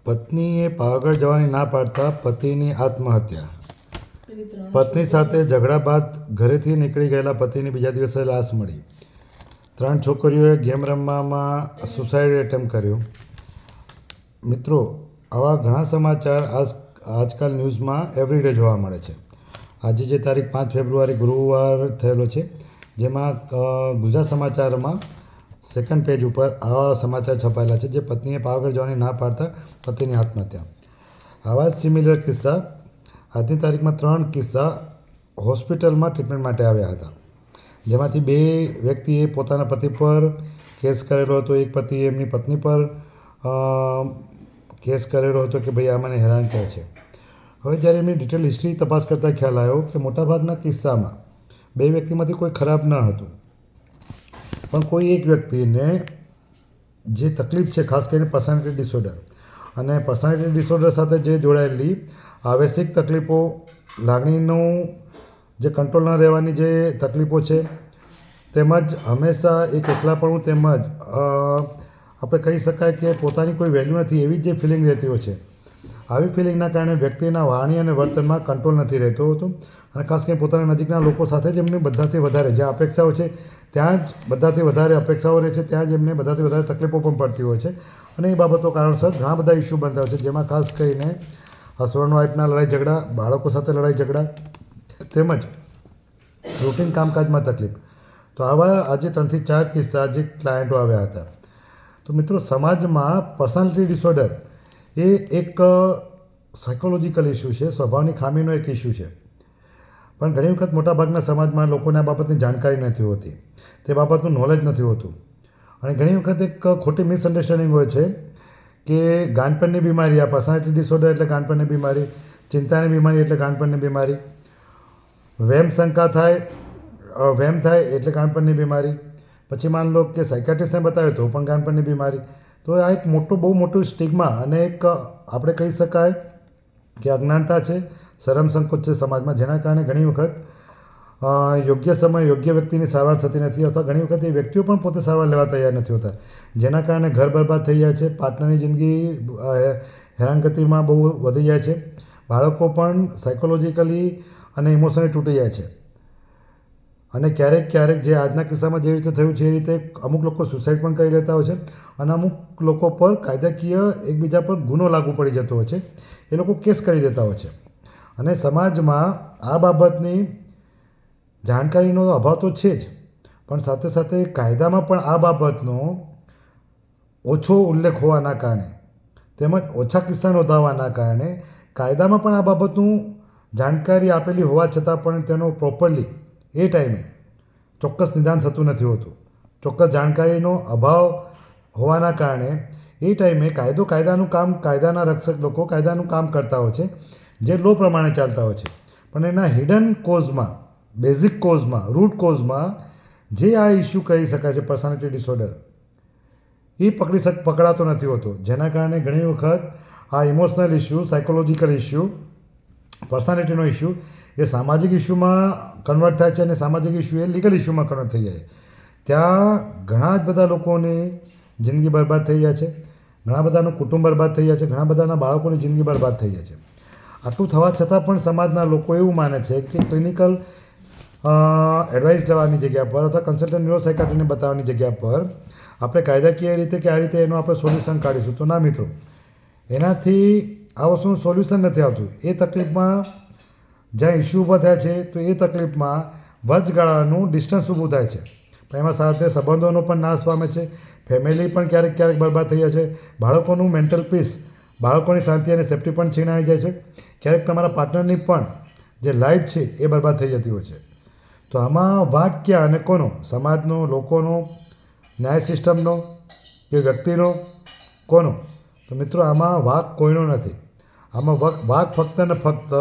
પત્નીએ પાવાગઢ જવાની ના પાડતા પતિની આત્મહત્યા. પત્ની સાથે ઝઘડા બાદ ઘરેથી નીકળી ગયેલા પતિની બીજા દિવસે લાશ મળી. 3 છોકરીઓએ ગેમ રમવામાં સુસાઇડ એટેમ્પ કર્યો. મિત્રો, આવા ઘણા સમાચાર આજકાલ ન્યૂઝમાં એવરીડે જોવા મળે છે. આજે જે તારીખ 5 ફેબ્રુઆરી ગુરુવાર થયેલો છે, જેમાં ગુજરાત સમાચારમાં સેકન્ડ પેજ ઉપર આવા સમાચાર છપાયેલા છે, જે પત્નીએ પાવાગઢ જવાની ના પાડતા પતિની આત્મહત્યા. આવા જ સિમિલર કિસ્સા આજની તારીખમાં 3 કિસ્સા હોસ્પિટલમાં ટ્રીટમેન્ટ માટે આવ્યા હતા, જેમાંથી 2 વ્યક્તિએ પોતાના પતિ પર કેસ કરેલો હતો. એક પતિએ એમની પત્ની પર કેસ કરેલો હતો કે ભાઈ આ મને હેરાન કરે છે. હવે જ્યારે એમની ડિટેલ હિસ્ટ્રી તપાસ કરતાં ખ્યાલ આવ્યો કે મોટાભાગના કિસ્સામાં 2 વ્યક્તિમાંથી કોઈ ખરાબ ન હતું, પણ કોઈ એક વ્યક્તિને જે તકલીફ છે, ખાસ કરીને પર્સનાલિટી ડિસઓર્ડર, અને પર્સનાલિટી ડિસઓર્ડર સાથે જે જોડાયેલી આવેશિક તકલીફો, લાગણીનું જે કંટ્રોલ ન રહેવાની જે તકલીફો છે, તેમજ હંમેશા એક એકલાપણું, તેમજ આપણે કહી શકાય કે પોતાની કોઈ વેલ્યુ નથી એવી જે ફિલિંગ રહેતી હોય છે. આવી ફિલિંગના કારણે વ્યક્તિના વાણી અને વર્તનમાં કંટ્રોલ નથી રહેતો હોતો, અને ખાસ કરીને પોતાના નજીકના લોકો સાથે જ એમની બધાથી વધારે જે અપેક્ષાઓ છે, ત્યાં જ બધાથી વધારે અપેક્ષાઓ રહે છે, ત્યાં જ એમને બધાથી વધારે તકલીફો પણ પડતી હોય છે. અને એ બાબતો કારણસર ઘણા બધા ઇસ્યુ બનતા હોય છે, જેમાં ખાસ કરીને હસબન્ડ વાઇફના લડાઈ ઝઘડા, બાળકો સાથે લડાઈ ઝઘડા, તેમજ રૂટીન કામકાજમાં તકલીફ. તો આવા આજે 3 થી 4 કિસ્સા જે ક્લાયન્ટો આવ્યા હતા. તો મિત્રો, સમાજમાં પર્સનાલિટી ડિસઓર્ડર એ એક સાયકોલોજીકલ ઇસ્યુ છે, સ્વભાવની ખામીનો એક ઇસ્યુ છે. પણ ઘણી વખત મોટાભાગના સમાજમાં લોકોને આ બાબતની જાણકારી નથી હોતી, તે બાબતનું નોલેજ નથી હોતું. અને ઘણી વખત એક ખોટી મિસઅન્ડરસ્ટેન્ડિંગ હોય છે કે ગાંડપણની બીમારી, આ પર્સનાલિટી ડિસઓર્ડર એટલે ગાંડપણની બીમારી, ચિંતાની બીમારી એટલે ગાંડપણની બીમારી, વહેમ શંકા થાય, વહેમ થાય એટલે ગાંડપણની બીમારી, પછી માન લો કે સાયકાટ્રિસ્ટને બતાવે તો પણ ગાંડપણની બીમારી. તો આ એક બહુ મોટું સ્ટિગ્મા અને એક આપણે કહી શકાય કે અજ્ઞાનતા છે, શરમ સંકોચ છે સમાજમાં, જેના કારણે ઘણી વખત યોગ્ય સમય યોગ્ય વ્યક્તિની સારવાર થતી નથી, અથવા ઘણી વખત એ વ્યક્તિઓ પણ પોતે સારવાર લેવા તૈયાર નથી હોતા, જેના કારણે ઘર બરબાદ થઈ જાય છે, પાર્ટનરની જિંદગી હેરાનગતિમાં બહુ વધી જાય છે, બાળકો પણ સાયકોલોજીકલી અને ઇમોશનલી તૂટી જાય છે. અને ક્યારેક જે આજના કિસ્સામાં જે રીતે થયું છે એ રીતે અમુક લોકો સુસાઇડ પણ કરી લેતા હોય છે, અને અમુક લોકો પર કાયદાકીય એકબીજા પર ગુનો લાગુ પડી જતો હોય છે, એ લોકો કેસ કરી દેતા હોય છે. અને સમાજમાં આ બાબતની જાણકારીનો અભાવ તો છે જ, પણ સાથે સાથે કાયદામાં પણ આ બાબતનો ઓછો ઉલ્લેખ હોવાના કારણે, તેમજ ઓછા કિસ્સા નોંધાવવાના કારણે કાયદામાં પણ આ બાબતનું જાણકારી આપેલી હોવા છતાં પણ તેનો પ્રોપરલી એ ટાઈમે ચોક્કસ નિદાન થતું નથી હોતું. ચોક્કસ જાણકારીનો અભાવ હોવાના કારણે એ ટાઈમે કાયદાનું કામ, કાયદાના રક્ષક લોકો કાયદાનું કામ કરતા હોય છે, જે લો પ્રમાણે ચાલતા હોય છે. પણ એના હિડન કોઝમાં, બેઝિક કોઝમાં, રૂટ કોઝમાં જે આ ઇસ્યુ કહી શકાય છે પર્સનાલિટી ડિસઓર્ડર, એ પકડાતો નથી હોતો, જેના કારણે ઘણી વખત આ ઇમોશનલ ઇસ્યુ, સાયકોલોજીકલ ઇસ્યુ, પર્સનાલિટીનો ઇસ્યુ એ સામાજિક ઇસ્યુમાં કન્વર્ટ થાય છે, અને સામાજિક ઇસ્યુ એ લીગલ ઇસ્યુમાં કન્વર્ટ થઈ જાય. ત્યાં ઘણા જ બધા લોકોની જિંદગી બરબાદ થઈ જાય છે, ઘણા બધાનું કુટુંબ બરબાદ થઈ જાય છે, ઘણા બધાના બાળકોની જિંદગી બરબાદ થઈ જાય છે. આટલું થવા છતાં પણ સમાજના લોકો એવું માને છે કે ક્લિનિકલ એડવાઇસ લેવાની જગ્યા પર અથવા કન્સલ્ટન્ટ ન્યુરો સાયકાટ્રીને બતાવવાની જગ્યા પર આપણે કાયદાકીય રીતે કે આ રીતે એનો આપણે સોલ્યુશન કાઢીશું. તો ના મિત્રો, એનાથી આ વસ્તુનું સોલ્યુશન નથી આવતું. એ તકલીફમાં જ્યાં ઇસ્યુ ઊભા થયા છે, તો એ તકલીફમાં વચગાળાનું ડિસ્ટન્સ ઊભું થાય છે, પણ એમાં સાથે સંબંધોનો પણ નાશ પામે છે, ફેમિલી પણ ક્યારેક બરબાદ થઈ જાય છે, બાળકોનું મેન્ટલ પીસ, બાળકોની શાંતિ અને સેફ્ટી પણ છીનાઈ જાય છે, ક્યારેક તમારા પાર્ટનરની પણ જે લાઈફ છે એ બરબાદ થઈ જતી હોય છે. તો આમાં વાંક ક્યાં અને કોનો? સમાજનો, લોકોનો, ન્યાય સિસ્ટમનો કે વ્યક્તિનો? કોનો? તો મિત્રો, આમાં વાંક કોઈનો નથી. આમાં વાંક ફક્ત ને ફક્ત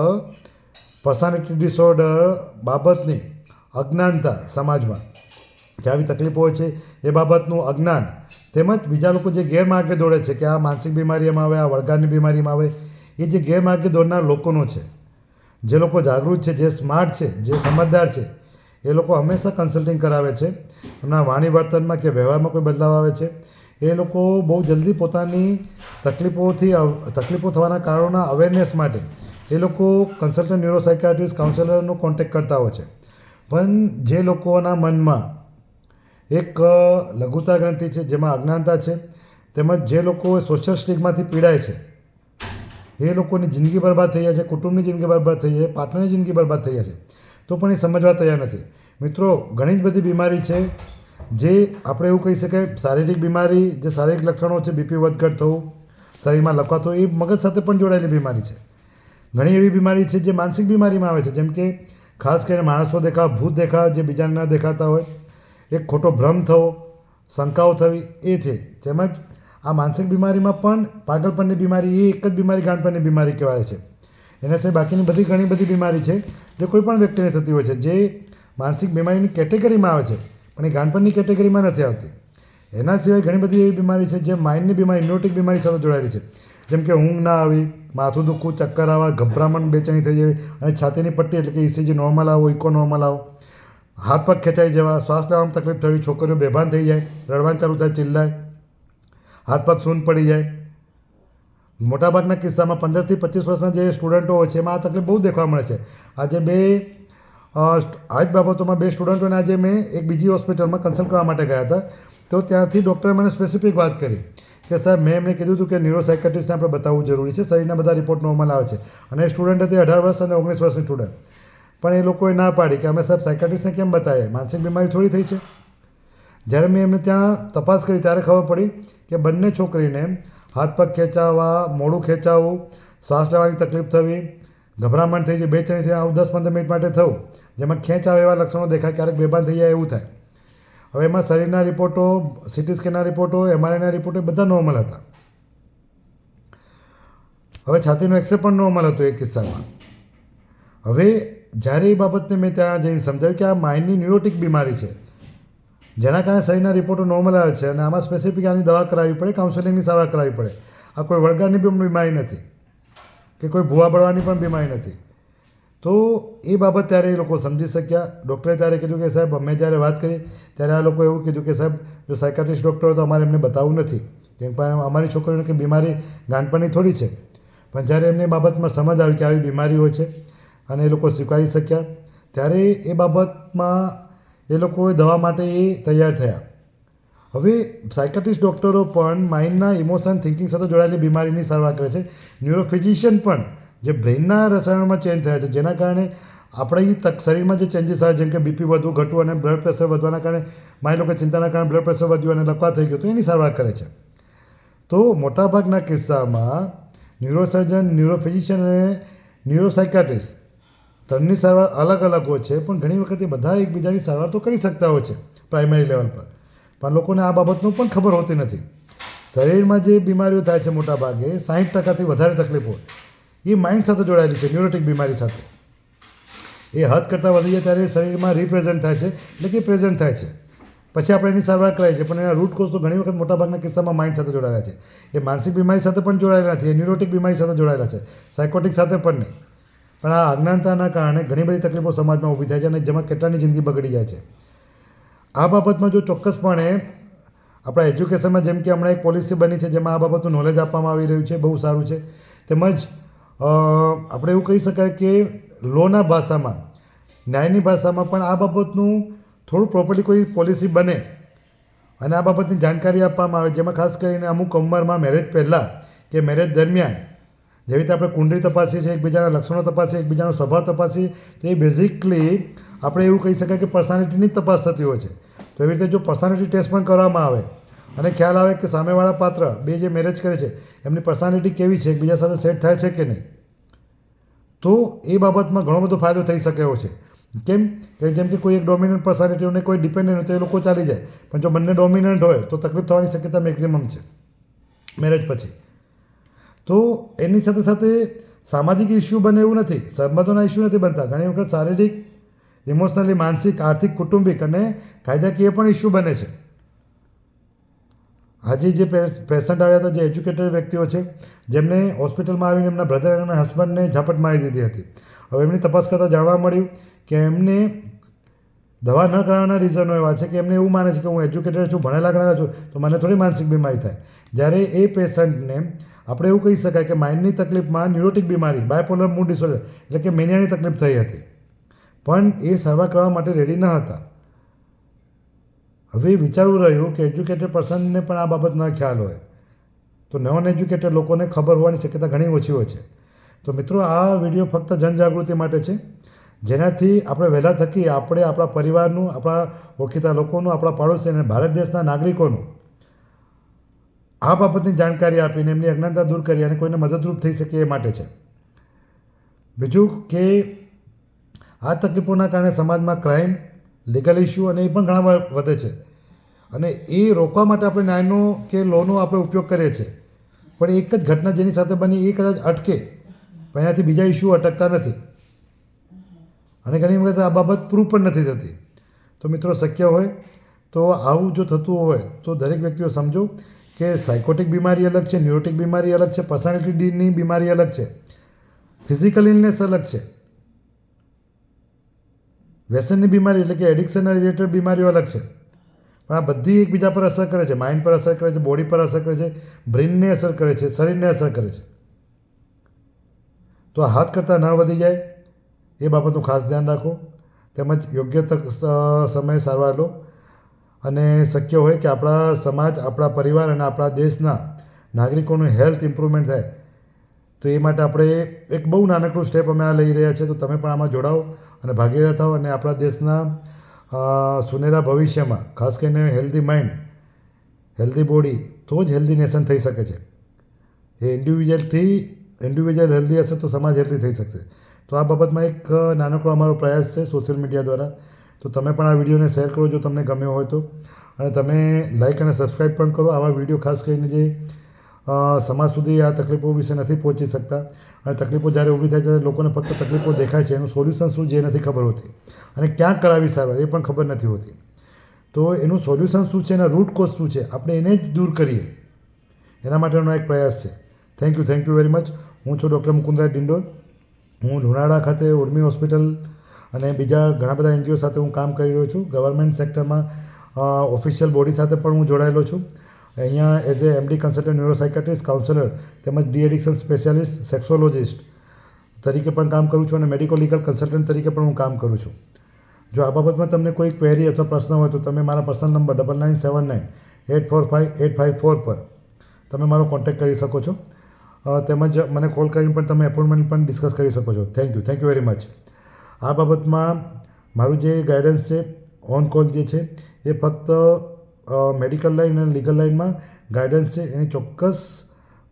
પર્સનાલિટી ડિસઓર્ડર બાબતની અજ્ઞાનતા, સમાજમાં જે આવી તકલીફો હોય છે એ બાબતનું અજ્ઞાન, તેમજ બીજા લોકો જે ગેરમાર્ગે દોડે છે કે આ માનસિક બીમારીમાં આવે, આ વળગાડની બીમારીમાં આવે, એ જે ગેરમાર્ગે દોડનાર લોકોનો છે. જે લોકો જાગૃત છે, જે સ્માર્ટ છે, જે સમજદાર છે, એ લોકો હંમેશા કન્સલ્ટિંગ કરાવે છે. એમના વાણી વર્તનમાં કે વ્યવહારમાં કોઈ બદલાવ આવે છે, એ લોકો બહુ જલ્દી પોતાની તકલીફો થવાના કારણોના અવેરનેસ માટે એ લોકો કન્સલ્ટન્ટ ન્યુરોસાયકાટ્રિસ્ટ કાઉન્સેલરનો કોન્ટેક્ટ કરતા હોય છે. પણ જે લોકોના મનમાં એક લઘુતા ગ્રંથિ છે, જેમાં અજ્ઞાનતા છે, તેમજ જે લોકો સોશિયલ સ્ટિગ્માથી પીડાય છે, એ લોકોની જિંદગી બરબાદ થઈ જાય છે, કુટુંબની જિંદગી બરબાદ થઈ જાય છે, પાર્ટનરની જિંદગી બરબાદ થઈ જાય છે, તો પણ એ સમજવા તૈયાર નથી. મિત્રો, ઘણી જ બધી બીમારી છે જે આપણે એવું કહી શકાય શારીરિક બીમારી, જે શારીરિક લક્ષણો છે, બીપી વધઘટ થવું, શરીરમાં લકવા થવું, એ મગજ સાથે પણ જોડાયેલી બીમારી છે. ઘણી એવી બીમારી છે જે માનસિક બીમારીમાં આવે છે, જેમ કે ખાસ કરીને માણસો દેખાવા, ભૂત દેખાવા જે બીજાને ન દેખાતા હોય, એક ખોટો ભ્રમ થવો, શંકાઓ થવી, એ છે. તેમજ આ માનસિક બીમારીમાં પણ પાગલપણની બીમારી એ એક જ બીમારી ગાંડપણની બીમારી કહેવાય છે. એના સિવાય બાકીની બધી ઘણી બધી બીમારી છે જે કોઈ પણ વ્યક્તિને થતી હોય છે, જે માનસિક બીમારીની કેટેગરીમાં આવે છે, પણ એ ગાંડપણની કેટેગરીમાં નથી આવતી. એના સિવાય ઘણી બધી એવી બીમારી છે જે માઇન્ડની બીમારી, ન્યુરોટિક બીમારી સાથે જોડાયેલી છે, જેમ કે ઊંઘ ના આવી, માથું દુખવું, ચક્કર આવવા, ગભરામણ, બેચેની થઈ જવી, અને છાતીની પટ્ટી એટલે કે ઇસીજી નોર્મલ આવો, ઇકો નોર્મલ આવો, હાથ પગ ખેંચાઈ જવા, શ્વાસ લેવામાં તકલીફ થવી, છોકરીઓ બેભાન થઈ જાય, રડવાનું ચાલુ થાય, ચિલ્લાય, હાથ પગ સૂન પડી જાય. મોટાભાગના કિસ્સામાં 15થી 25 વર્ષના જે સ્ટુડન્ટો હોય છે એમાં આ તકલીફ બહુ દેખવા મળે છે. આજે આ જ બાબતોમાં 2 સ્ટુડન્ટોને આજે મેં એક બીજી હોસ્પિટલમાં કન્સલ્ટ કરવા માટે ગયા હતા, તો ત્યાંથી ડૉક્ટરે મને સ્પેસિફિક વાત કરી કે સાહેબ, મેં એમને કીધું હતું કે ન્યુરોસાયકાટ્રિસ્ટને આપણે બતાવવું જરૂરી છે, શરીરના બધા રિપોર્ટ નોર્મલ આવે છે. અને સ્ટુડન્ટ હતી 18 વર્ષ અને 19 વર્ષની સ્ટુડન્ટ, પણ એ લોકોએ ના પાડી કે અમે સાહેબ સાયકાટ્રિસ્ટને કેમ બતાવીએ, માનસિક બીમારી થોડી થઈ છે. જ્યારે મેં એમને ત્યાં તપાસ કરી ત્યારે ખબર પડી કે બંને છોકરીને હાથ પગ ખેંચાવવા, મોઢું ખેંચાવવું, શ્વાસ લેવાની તકલીફ થવી, ગભરામણ થઈ જાય, બેચેની થઈ, આવું 10-15 મિનિટ માટે થવું, જેમાં ખેંચ આવે એવા લક્ષણો દેખાય, ક્યારેક બેભાન થઈ જાય એવું થાય. હવે એમાં શરીરના રિપોર્ટો, સીટી સ્કેનના રિપોર્ટો, એમઆરઆઈના રિપોર્ટો બધા નોર્મલ હતા. હવે છાતીનો એક્સરે પણ નોર્મલ હતો એ કિસ્સામાં. હવે જ્યારે એ બાબતને મેં ત્યાં જઈને સમજાવ્યું કે આ માઇન્ડની ન્યુરોટિક બીમારી છે, જેના કારણે શરીરના રિપોર્ટો નોર્મલ આવે છે, અને આમાં સ્પેસિફિક આની દવા કરાવવી પડે, કાઉન્સેલિંગની સારવાર કરાવવી પડે. આ કોઈ વળગાડની પણ બીમારી નથી કે કોઈ ભૂવા બળવાની પણ બીમારી નથી. તો એ બાબત ત્યારે એ લોકો સમજી શક્યા. ડૉક્ટરે ત્યારે કીધું કે સાહેબ, અમે જ્યારે વાત કરી ત્યારે આ લોકો એવું કીધું કે સાહેબ, જો સાયકાટ્રિસ્ટ ડૉક્ટર હોય તો અમારે એમને બતાવવું નથી, કેમ કે અમારી છોકરીઓને કે બીમારી ગાંડપણની થોડી છે. પણ જ્યારે એમને બાબતમાં સમજ આવી કે આવી બીમારી હોય છે અને એ લોકો સ્વીકારી શક્યા, ત્યારે એ બાબતમાં એ લોકો દવા માટે એ તૈયાર થયા. હવે સાયકાટ્રિસ્ટ ડૉક્ટરો પણ માઇન્ડના ઇમોશન, થિંકિંગ સાથે જોડાયેલી બીમારીની સારવાર કરે છે. ન્યુરોફિઝિશિયન પણ જે બ્રેઇનના રસાયણોમાં ચેન્જ થયા છે, જેના કારણે આપણી શરીરમાં જે ચેન્જીસ આવે, જેમ કે બીપી વધવું, ઘટવું અને બ્લડ પ્રેશર વધવાના કારણે માની લો કે ચિંતાના કારણે બ્લડ પ્રેશર વધ્યું અને લકવા થઈ ગયો, તો એની સારવાર કરે છે. તો મોટાભાગના કિસ્સામાં ન્યુરોસર્જન, ન્યુરોફિઝિશિયન અને ન્યુરોસાયકાટ્રિસ્ટ ત્રણની સારવાર અલગ અલગ હોય છે, પણ ઘણી વખત એ બધા એકબીજાની સારવાર તો કરી શકતા હોય છે પ્રાઇમરી લેવલ પર, પણ લોકોને આ બાબતનું પણ ખબર હોતી નથી. શરીરમાં જે બીમારીઓ થાય છે મોટાભાગે 60%થી વધારે તકલીફો એ માઇન્ડ સાથે જોડાયેલી છે, ન્યુરોટિક બીમારી સાથે. એ હદ કરતાં વધી જાય ત્યારે શરીરમાં રિપ્રેઝન્ટ થાય છે, એટલે કે પ્રેઝન્ટ થાય છે. પછી આપણે એની સારવાર કરાય છે, પણ એના રૂટ કોઝ તો ઘણી વખત મોટાભાગના કિસ્સામાં માઇન્ડ સાથે જોડાયેલા છે. એ માનસિક બીમારી સાથે પણ જોડાયેલા નથી, એ ન્યુરોટિક બીમારી સાથે જોડાયેલા છે, સાયકોટિક સાથે પણ નહીં. પણ આ અજ્ઞાનતાના કારણે ઘણી બધી તકલીફો સમાજમાં ઊભી થાય છે અને જેમાં કેટલાની જિંદગી બગડી જાય છે. આ બાબતમાં જો ચોક્કસપણે આપણા એજ્યુકેશનમાં, જેમ કે હમણાં એક પોલિસી બની છે જેમાં આ બાબતનું નોલેજ આપવામાં આવી રહ્યું છે, બહુ સારું છે. તેમજ આપણે એવું કહી શકાય કે લોના ભાષામાં, ન્યાયની ભાષામાં પણ આ બાબતનું થોડું પ્રોપરલી કોઈ પોલિસી બને અને આ બાબતની જાણકારી આપવામાં આવે, જેમાં ખાસ કરીને અમુક ઉંમરમાં મેરેજ પહેલાં કે મેરેજ દરમિયાન જેવી રીતે આપણે કુંડળી તપાસીએ છીએ, એકબીજાના લક્ષણો તપાસીએ, એકબીજાનો સ્વભાવ તપાસીએ, તો એ બેઝિકલી આપણે એવું કહી શકાય કે પર્સનાલિટીની જ તપાસ થતી હોય છે. તો એવી રીતે જો પર્સનાલિટી ટેસ્ટ પણ કરવામાં આવે અને ખ્યાલ આવે કે સામેવાળા પાત્ર, બે જે મેરેજ કરે છે એમની પર્સનાલિટી કેવી છે, એકબીજા સાથે સેટ થાય છે કે નહીં, તો એ બાબતમાં ઘણો બધો ફાયદો થઈ શકે એવો છે. કેમ કે જેમ કે કોઈ એક ડોમિનન્ટ પર્સનાલિટી અને કોઈ ડિપેન્ડન્ટ હોય તો એ લોકો ચાલી જાય, પણ જો બંને ડોમિનન્ટ હોય તો તકલીફ થવાની શક્યતા મેક્ઝિમમ છે મેરેજ પછી. તો એની સાથે સાથે સામાજિક ઇસ્યુ બને એવું નથી, સંબંધોના ઇસ્યુ નથી બનતા. ઘણી વખત શારીરિક, ઇમોશનલી, માનસિક, આર્થિક, કુટુંબિક અને કાયદાકીય પણ ઇસ્યુ બને છે. આજે જે પેશન્ટ આવ્યા હતા, જે એજ્યુકેટેડ વ્યક્તિઓ છે, જેમને હોસ્પિટલમાં આવીને એમના બ્રધર અને એમના હસબન્ડને ઝાપટ મારી દીધી હતી. હવે એમની તપાસ કરતાં જાણવા મળ્યું કે એમને દવા ન કરાવવાના રીઝનો એવા છે કે એમને એવું માને છે કે હું એજ્યુકેટેડ છું, ભણેલા ગણેલા છું, તો મને થોડી માનસિક બીમારી થાય. જ્યારે એ પેશન્ટને આપણે એવું કહી શકાય કે માઇન્ડની તકલીફમાં ન્યુરોટિક બીમારી, બાયપોલર મૂડ ડિસઓર્ડર એટલે કે મેનિયાની તકલીફ થઈ હતી, પણ એ સારવાર કરવા માટે રેડી ન હતા. હવે વિચારવું રહ્યું કે એજ્યુકેટેડ પર્સનને પણ આ બાબતનો ખ્યાલ હોય, તો નોન એજ્યુકેટેડ લોકોને ખબર હોવાની શક્યતા ઘણી ઓછી હોય છે. તો મિત્રો, આ વિડીયો ફક્ત જનજાગૃતિ માટે છે, જેનાથી આપણે વહેલા થકી આપણે આપણા પરિવારનું, આપણા ઓળખીતા લોકોનું, આપણા પાડોશી અને ભારત દેશના નાગરિકોનું આ બાબતની જાણકારી આપીને એમની અજ્ઞાનતા દૂર કરી અને કોઈને મદદરૂપ થઈ શકે એ માટે છે. બીજું કે આ તકલીફોના કારણે સમાજમાં ક્રાઇમ, લીગલ ઇસ્યુ અને એ પણ ઘણા વધે છે, અને એ રોકવા માટે આપણે ન્યાયનો કે લોનો આપણે ઉપયોગ કરીએ છીએ, પણ એક જ ઘટના જેની સાથે બની એ કદાચ અટકે, પણ એનાથી બીજા ઇસ્યુ અટકતા નથી, અને ઘણી વખત આ બાબત પ્રૂવ પણ નથી થતી. તો મિત્રો, શક્ય હોય તો આવું જો થતું હોય તો દરેક વ્યક્તિઓ સમજો કે સાયકોટિક બીમારી અલગ છે, ન્યુરોટિક બીમારી અલગ છે, પર્સનાલિટીની બીમારી અલગ છે, ફિઝિકલ ઇલનેસ અલગ છે, વ્યસનની બીમારી એટલે કે એડિક્શન રિલેટેડ બીમારીઓ અલગ છે, પણ આ બધી એકબીજા પર અસર કરે છે. માઇન્ડ પર અસર કરે છે, બોડી પર અસર કરે છે, બ્રેઇનને અસર કરે છે, શરીરને અસર કરે છે. તો હાથ કરતાં ન વધી જાય એ બાબતનું ખાસ ધ્યાન રાખો, તેમજ યોગ્ય સમયે સારવાર લો, અને શક્ય હોય કે આપણા સમાજ, આપણા પરિવાર અને આપણા દેશના નાગરિકોનું હેલ્થ ઇમ્પ્રુવમેન્ટ થાય, તો એ માટે આપણે એક બહુ નાનકડું સ્ટેપ અમે આ લઈ રહ્યા છીએ. તો તમે પણ આમાં જોડાઓ અને ભાગીદાર થાઓ, અને આપણા દેશના સુનેરા ભવિષ્યમાં ખાસ કરીને હેલ્ધી માઇન્ડ, હેલ્ધી બોડી, તો જ હેલ્ધી નેશન થઈ શકે છે. એ ઇન્ડિવિજ્યુઅલ હેલ્ધી હશે તો સમાજ હેલ્ધી થઈ શકશે. તો આ બાબતમાં એક નાનકડો અમારો પ્રયાસ છે સોશિયલ મીડિયા દ્વારા. તો તમે પણ આ વિડીયોને શેર કરો જો તમને ગમ્યો હોય તો, અને તમે લાઇક અને સબસ્ક્રાઈબ પણ કરો. આવા વિડીયો ખાસ કરીને જે સમાજ સુધી આ તકલીફો વિશે નથી પહોંચી શકતા, અને તકલીફો જ્યારે ઊભી થાય ત્યારે લોકોને ફક્ત તકલીફો દેખાય છે, એનું સોલ્યુશન શું છે એ નથી ખબર હોતી, અને ક્યાં કરાવી સારવાર એ પણ ખબર નથી હોતી. તો એનું સોલ્યુશન શું છે, એના રૂટ કોઝ શું છે, આપણે એને જ દૂર કરીએ, એના માટેનો એક પ્રયાસ છે. Thank you very much. હું છું ડૉક્ટર મુકુંદરાય ડિંડોર. હું લુણાવાડા ખાતે ઉર્મી હોસ્પિટલ અને બીજા ઘણા બધા એનજીઓ સાથે હું કામ કરી રહ્યો છું. ગવર્મેન્ટ સેક્ટરમાં ઓફિશિયલ બોડી સાથે પણ હું જોડાયેલો છું. અહીંયા as a M D consultant neuropsychiatrist, counsellor તેમજ ડી એડિક્શન સ્પેશિયાલિસ્ટ, સેક્સોલોજિસ્ટ તરીકે પણ કામ કરું છું, અને મેડિકો લીગલ કન્સલ્ટન્ટ તરીકે પણ હું કામ કરું છું. જો આ બાબતમાં તમને કોઈ ક્વેરી અથવા પ્રશ્ન હોય તો તમે મારા પર્સનલ નંબર 9979845854 પર તમે મારો કોન્ટેક્ટ કરી શકો છો, તેમજ મને કોલ કરીને પણ તમે એપોઇન્ટમેન્ટ પણ ડિસ્કસ કરી શકો છો. Thank you very much. આ બાબતમાં મારું જે ગાઈડન્સ છે, ઓન કોલ જે છે, એ ફક્ત મેડિકલ લાઇન અને લીગલ લાઇનમાં ગાઈડન્સ છે. એની ચોક્કસ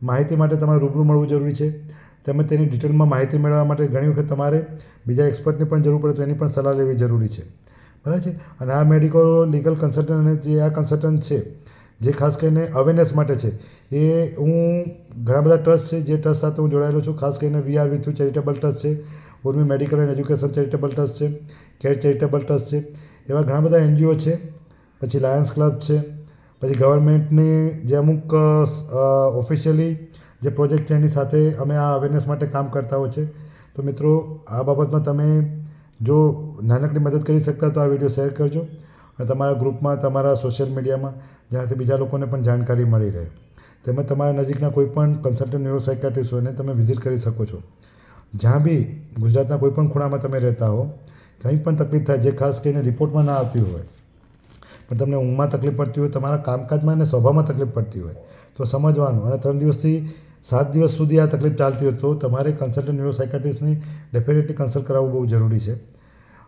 માહિતી માટે તમારે રૂબરૂ મળવું જરૂરી છે, તેમજ તેની ડિટેલમાં માહિતી મેળવવા માટે ઘણી વખત તમારે બીજા એક્સપર્ટની પણ જરૂર પડે તો એની પણ સલાહ લેવી જરૂરી છે, બરાબર છે. અને આ મેડિકો લીગલ કન્સલ્ટન્ટ અને જે આ કન્સલ્ટન્ટ છે, જે ખાસ કરીને અવેરનેસ માટે છે, એ હું ઘણા બધા ટ્રસ્ટ છે જે ટ્રસ્ટ સાથે હું જોડાયેલો છું. ખાસ કરીને we are with you charitable trust છે, Urmi medical and education charitable trust છે, કેર ચેરિટેબલ ટ્રસ્ટ છે, એવા ઘણા બધા એનજીઓ છે. પછી લાયન્સ ક્લબ છે, પછી ગવર્મેન્ટની જે અમુક ઓફિશિયલી જે પ્રોજેક્ટ છે એની સાથે અમે આ અવેરનેસ માટે કામ કરતા હોય છે. તો મિત્રો, આ બાબતમાં તમે જો નાનકડી મદદ કરી શકતા તો આ વિડીયો શેર કરજો, અને તમારા ગ્રુપમાં, તમારા સોશિયલ મીડિયામાં, જેનાથી બીજા લોકોને પણ જાણકારી મળી રહે. તેમજ તમારા નજીકના કોઈ પણ કન્સલ્ટન્ટ ન્યુરોસાયકાટ્રિસ્ટ હોય એને તમે વિઝિટ કરી શકો છો. જ્યાં બી ગુજરાતના કોઈ પણ ખૂણામાં તમે રહેતા હો, કંઈ પણ તકલીફ થાય જે ખાસ કરીને રિપોર્ટમાં ના આવતી હોય, પણ તમને ઊંઘમાં તકલીફ પડતી હોય, તમારા કામકાજમાં અને સ્વભાવમાં તકલીફ પડતી હોય, તો સમજવાનું, અને 3 દિવસથી 7 દિવસ સુધી આ તકલીફ ચાલતી હોય તો તમારે કન્સલ્ટન્ટ ન્યુરોસાયકાટ્રિસ્ટની ડેફિનેટલી કન્સલ્ટ કરાવવું બહુ જરૂરી છે.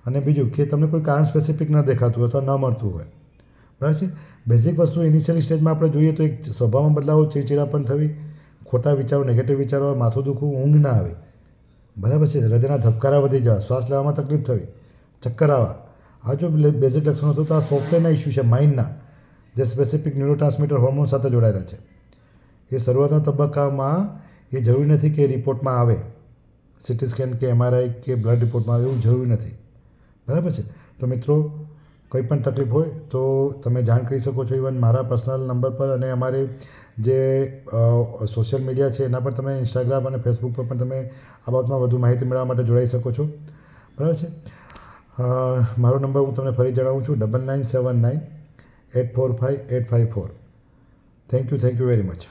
અને બીજું કે તમને કોઈ કારણ સ્પેસિફિક ન દેખાતું હોય અથવા ન મળતું હોય, બરાબર છે. બેઝિક વસ્તુ ઇનિશિયલી સ્ટેજમાં આપણે જોઈએ તો એક સ્વભાવમાં બદલાવ, ચીડચીડાપણ થવી, ખોટા વિચારો, નેગેટિવ વિચારો, માથું દુખવું, ઊંઘ ના આવે, બરાબર છે. હૃદયના ધબકારા વધી જવા, શ્વાસ લેવામાં તકલીફ થવી, ચક્કર આવવા, આ જો બેઝિક લક્ષણો હતું તો આ સોફ્ટવેરના ઇસ્યુ છે માઇન્ડના, જે સ્પેસિફિક ન્યુરોટ્રાન્સમીટર હોર્મોન સાથે જોડાયેલા છે. એ શરૂઆતના તબક્કામાં એ જરૂરી નથી કે રિપોર્ટમાં આવે, સીટી સ્કેન કે MRI કે બ્લડ રિપોર્ટમાં આવે એવું જરૂરી નથી, બરાબર છે. તો મિત્રો, કંઈ પણ તકલીફ હોય તો તમે જાણ કરી શકો છો, ઇવન મારા પર્સનલ નંબર પર, અને અમારે જે સોશિયલ મીડિયા છે એના પર તમે ઇન્સ્ટાગ્રામ અને ફેસબુક પર પણ તમે આ બાબતમાં વધુ માહિતી મેળવવા માટે જોડાઈ શકો છો, બરાબર છે. મારો નંબર હું તમને ફરી જણાવું છું 9979845854. Thank you very much.